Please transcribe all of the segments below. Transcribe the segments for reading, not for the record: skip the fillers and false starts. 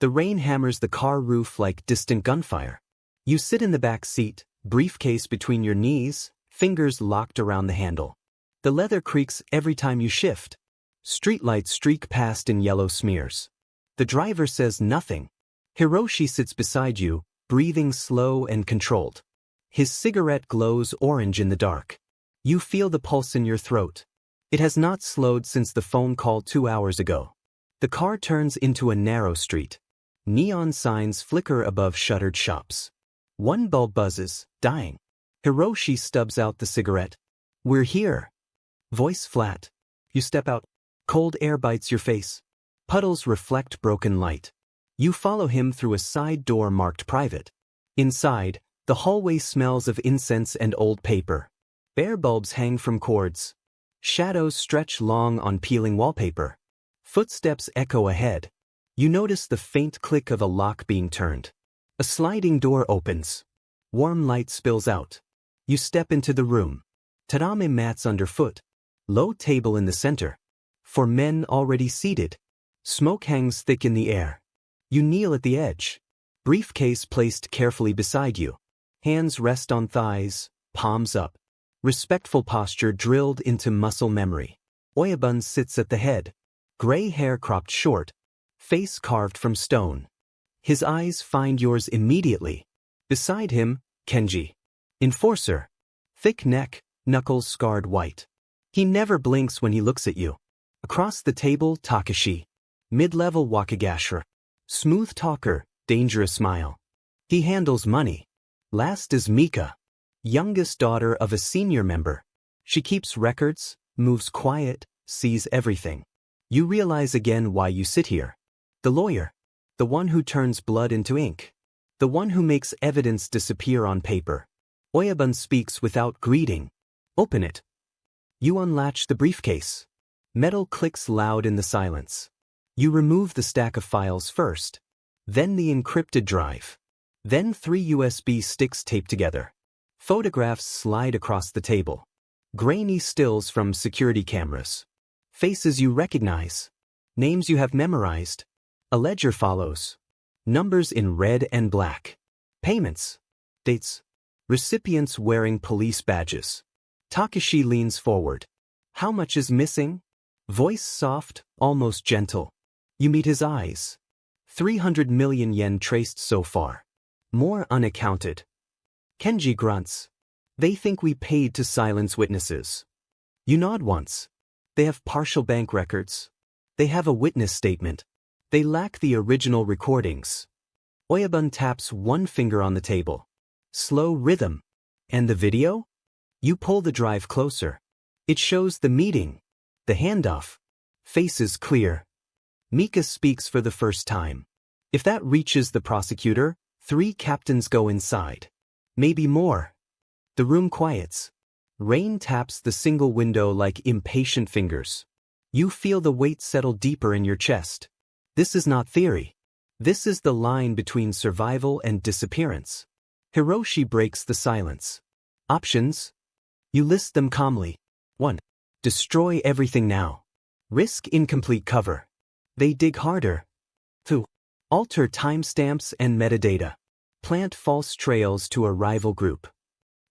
The rain hammers the car roof like distant gunfire. You sit in the back seat, briefcase between your knees, fingers locked around the handle. The leather creaks every time you shift. Streetlights streak past in yellow smears. The driver says nothing. Hiroshi sits beside you, breathing slow and controlled. His cigarette glows orange in the dark. You feel the pulse in your throat. It has not slowed since the phone call 2 hours ago. The car turns into a narrow street. Neon signs flicker above shuttered shops. One bulb buzzes, dying. Hiroshi stubs out the cigarette. "We're here." Voice flat. You step out. Cold air bites your face. Puddles reflect broken light. You follow him through a side door marked private. Inside, the hallway smells of incense and old paper. Bare bulbs hang from cords. Shadows stretch long on peeling wallpaper. Footsteps echo ahead. You notice the faint click of a lock being turned. A sliding door opens. Warm light spills out. You step into the room. Tatami mats underfoot. Low table in the center. For men already seated. Smoke hangs thick in the air. You kneel at the edge. Briefcase placed carefully beside you. Hands rest on thighs, palms up. Respectful posture drilled into muscle memory. Oyabun sits at the head. Gray hair cropped short. Face carved from stone. His eyes find yours immediately. Beside him, Kenji. Enforcer. Thick neck, knuckles scarred white. He never blinks when he looks at you. Across the table, Takashi. Mid-level Wakigashira. Smooth talker, dangerous smile. He handles money. Last is Mika. Youngest daughter of a senior member. She keeps records, moves quiet, sees everything. You realize again why you sit here. The lawyer. The one who turns blood into ink. The one who makes evidence disappear on paper. Oyabun speaks without greeting. Open it. You unlatch the briefcase. Metal clicks loud in the silence. You remove the stack of files first. Then the encrypted drive. Then 3 USB sticks taped together. Photographs slide across the table. Grainy stills from security cameras. Faces you recognize. Names you have memorized. A ledger follows. Numbers in red and black. Payments. Dates. Recipients wearing police badges. Takashi leans forward. How much is missing? Voice soft, almost gentle. You meet his eyes. 300 million yen traced so far. More unaccounted. Kenji grunts. They think we paid to silence witnesses. You nod once. They have partial bank records. They have a witness statement. They lack the original recordings. Oyabun taps one finger on the table. Slow rhythm. And the video? You pull the drive closer. It shows the meeting. The handoff. Faces clear. Mika speaks for the first time. If that reaches the prosecutor, 3 captains go inside. Maybe more. The room quiets. Rain taps the single window like impatient fingers. You feel the weight settle deeper in your chest. This is not theory. This is the line between survival and disappearance. Hiroshi breaks the silence. Options? You list them calmly. 1. Destroy everything now. Risk incomplete cover. They dig harder. 2. Alter timestamps and metadata. Plant false trails to a rival group.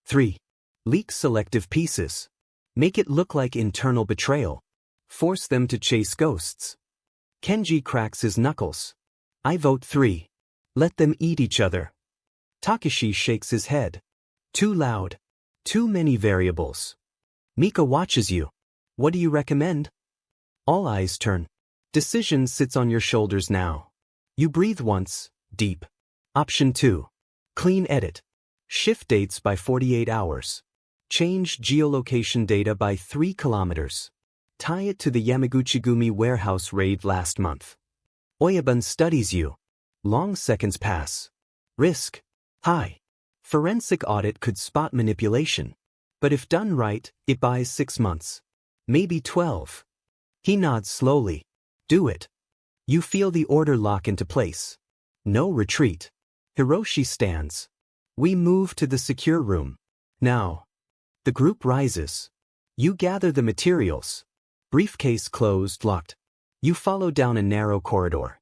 3. Leak selective pieces. Make it look like internal betrayal. Force them to chase ghosts. Kenji cracks his knuckles. I vote 3. Let them eat each other. Takashi shakes his head. Too loud. Too many variables. Mika watches you. What do you recommend? All eyes turn. Decision sits on your shoulders now. You breathe once, deep. Option 2. Clean edit. Shift dates by 48 hours. Change geolocation data by 3 kilometers. Tie it to the Yamaguchi-gumi warehouse raid last month. Oyabun studies you. Long seconds pass. Risk. High. Forensic audit could spot manipulation. But if done right, it buys 6 months. Maybe 12. He nods slowly. Do it. You feel the order lock into place. No retreat. Hiroshi stands. We move to the secure room. Now. The group rises. You gather the materials. Briefcase closed, locked. You follow down a narrow corridor.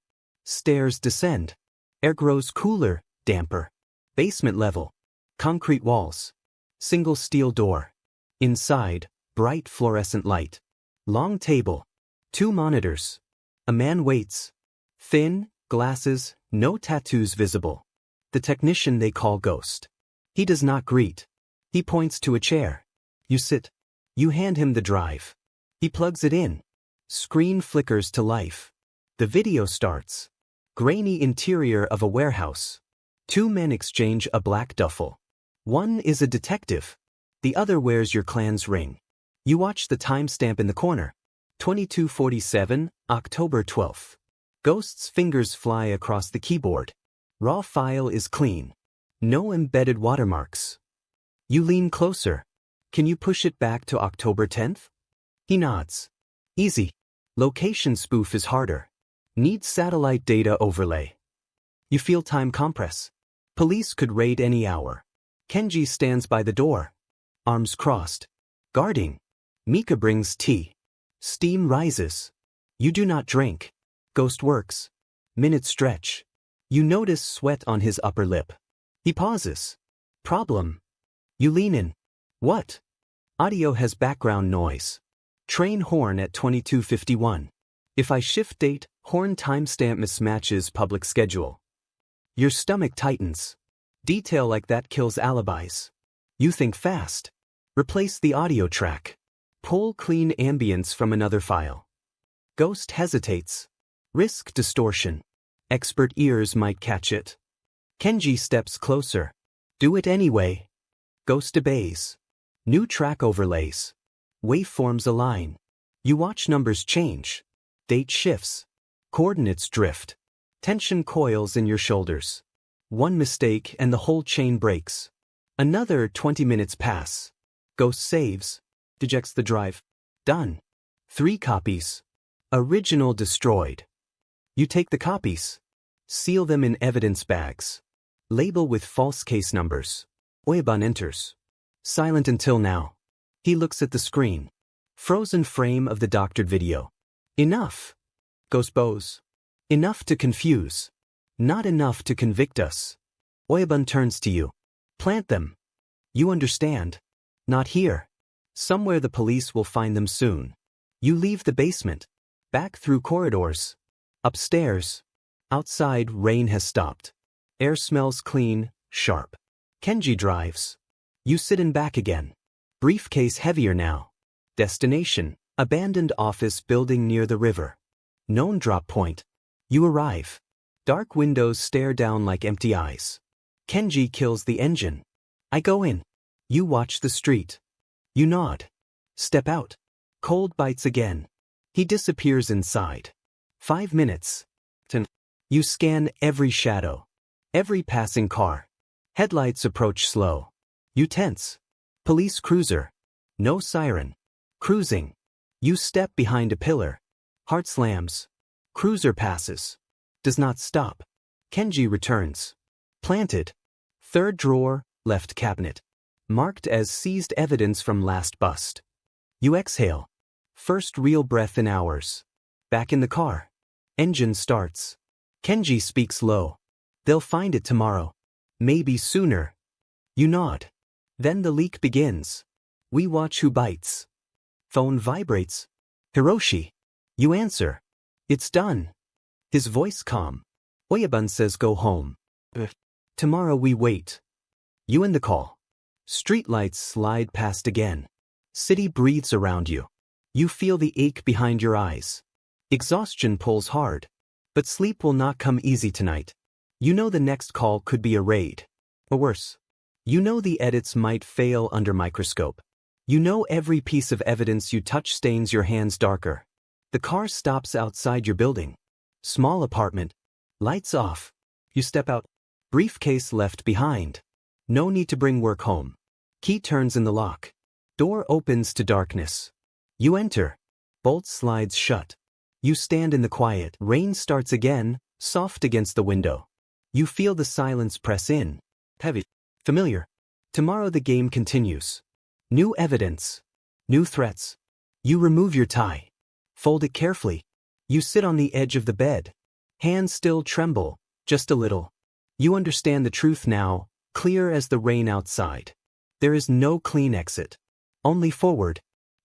Stairs descend. Air grows cooler, damper. Basement level. Concrete walls. Single steel door. Inside, bright fluorescent light. Long table. 2 monitors. A man waits. Thin, glasses, no tattoos visible. The technician they call Ghost. He does not greet. He points to a chair. You sit. You hand him the drive. He plugs it in. Screen flickers to life. The video starts. Grainy interior of a warehouse. 2 men exchange a black duffel. One is a detective. The other wears your clan's ring. You watch the timestamp in the corner. 22:47, October 12th. Ghost's fingers fly across the keyboard. Raw file is clean. No embedded watermarks. You lean closer. Can you push it back to October 10th? He nods. Easy. Location spoof is harder. Need satellite data overlay. You feel time compress. Police could raid any hour. Kenji stands by the door. Arms crossed. Guarding. Mika brings tea. Steam rises. You do not drink. Ghost works. Minutes stretch. You notice sweat on his upper lip. He pauses. Problem. You lean in. What? Audio has background noise. Train horn at 22:51. If I shift date, horn timestamp mismatches public schedule. Your stomach tightens. Detail like that kills alibis. You think fast. Replace the audio track. Pull clean ambience from another file. Ghost hesitates. Risk distortion. Expert ears might catch it. Kenji steps closer. Do it anyway. Ghost obeys. New track overlays. Waveforms align. You watch numbers change. Date shifts. Coordinates drift. Tension coils in your shoulders. One mistake and the whole chain breaks. Another 20 minutes pass. Ghost saves. Dejects the drive. Done. 3 copies. Original destroyed. You take the copies. Seal them in evidence bags. Label with false case numbers. Oyabun enters. Silent until now. He looks at the screen. Frozen frame of the doctored video. Enough. Ghost bows. Enough to confuse. Not enough to convict us. Oyabun turns to you. Plant them. You understand. Not here. Somewhere the police will find them soon. You leave the basement. Back through corridors. Upstairs. Outside, rain has stopped. Air smells clean, sharp. Kenji drives. You sit in back again. Briefcase heavier now. Destination, abandoned office building near the river. Known drop point. You arrive. Dark windows stare down like empty eyes. Kenji kills the engine. I go in. You watch the street. You nod. Step out. Cold bites again. He disappears inside. 5 minutes. 10. You scan every shadow. Every passing car. Headlights approach slow. You tense. Police cruiser. No siren. Cruising. You step behind a pillar. Heart slams. Cruiser passes. Does not stop. Kenji returns. Planted. 3rd drawer, left cabinet. Marked as seized evidence from last bust. You exhale. First real breath in hours. Back in the car. Engine starts. Kenji speaks low. They'll find it tomorrow. Maybe sooner. You nod. Then the leak begins. We watch who bites. Phone vibrates. Hiroshi. You answer. It's done. His voice calm. Oyabun says go home. Tomorrow we wait. You end the call. Streetlights slide past again. City breathes around you. You feel the ache behind your eyes. Exhaustion pulls hard. But sleep will not come easy tonight. You know the next call could be a raid. Or worse. You know the edits might fail under microscope. You know every piece of evidence you touch stains your hands darker. The car stops outside your building. Small apartment. Lights off. You step out. Briefcase left behind. No need to bring work home. Key turns in the lock. Door opens to darkness. You enter. Bolt slides shut. You stand in the quiet. Rain starts again, soft against the window. You feel the silence press in. Heavy. Familiar. Tomorrow the game continues. New evidence. New threats. You remove your tie. Fold it carefully. You sit on the edge of the bed. Hands still tremble, just a little. You understand the truth now, clear as the rain outside. There is no clean exit. Only forward.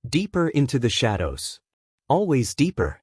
Deeper into the shadows. Always deeper.